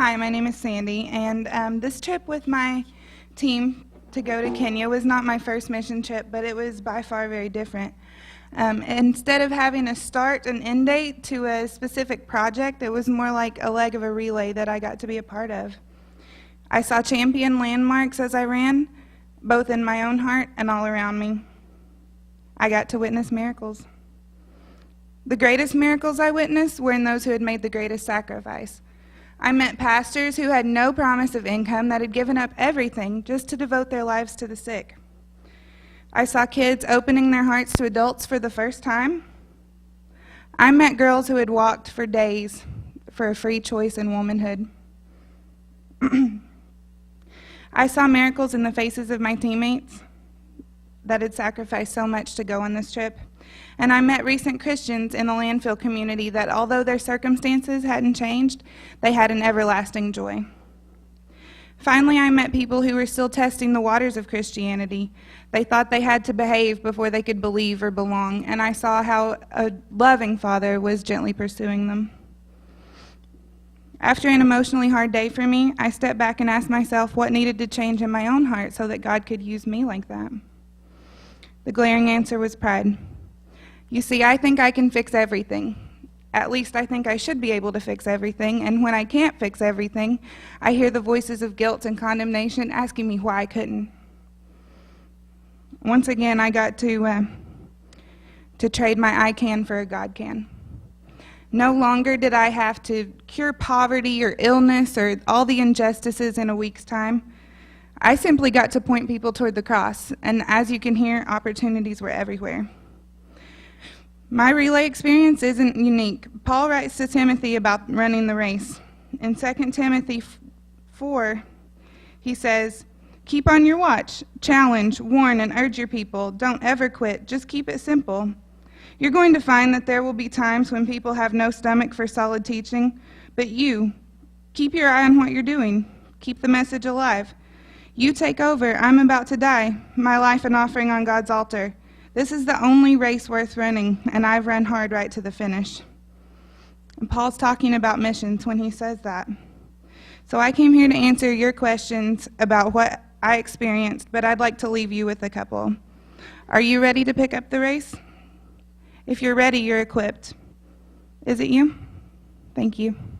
Hi, my name is Sandy, and this trip with my team to go to Kenya was not my first mission trip, but it was by far very different. Instead of having a start and end date to a specific project, it was more like a leg of a relay that I got to be a part of. I saw champion landmarks as I ran, both in my own heart and all around me. I got to witness miracles. The greatest miracles I witnessed were in those who had made the greatest sacrifice. I met pastors who had no promise of income that had given up everything just to devote their lives to the sick. I saw kids opening their hearts to adults for the first time. I met girls who had walked for days for a free choice in womanhood. I saw miracles in the faces of my teammates that had sacrificed so much to go on this trip. And I met recent Christians in the landfill community that, although their circumstances hadn't changed, they had an everlasting joy. Finally, I met people who were still testing the waters of Christianity. They thought they had to behave before they could believe or belong, and I saw how a loving Father was gently pursuing them. After an emotionally hard day for me, I stepped back and asked myself what needed to change in my own heart so that God could use me like that. The glaring answer was pride. You see, I think I can fix everything. At least I think I should be able to fix everything, and when I can't fix everything, I hear the voices of guilt and condemnation asking me why I couldn't. Once again, I got to trade my I can for a God can. No longer did I have to cure poverty or illness or all the injustices in a week's time. I simply got to point people toward the cross, and as you can hear, opportunities were everywhere. My relay experience isn't unique. Paul writes to Timothy about running the race. In 2 Timothy 4, he says, "Keep on your watch, challenge, warn, and urge your people. Don't ever quit. Just keep it simple. You're going to find that there will be times when people have no stomach for solid teaching, but you, keep your eye on what you're doing. Keep the message alive. You take over. I'm about to die. My life an offering on God's altar. This is the only race worth running, and I've run hard right to the finish." And Paul's talking about missions when he says that. So I came here to answer your questions about what I experienced, but I'd like to leave you with a couple. Are you ready to pick up the race? If you're ready, you're equipped. Is it you? Thank you.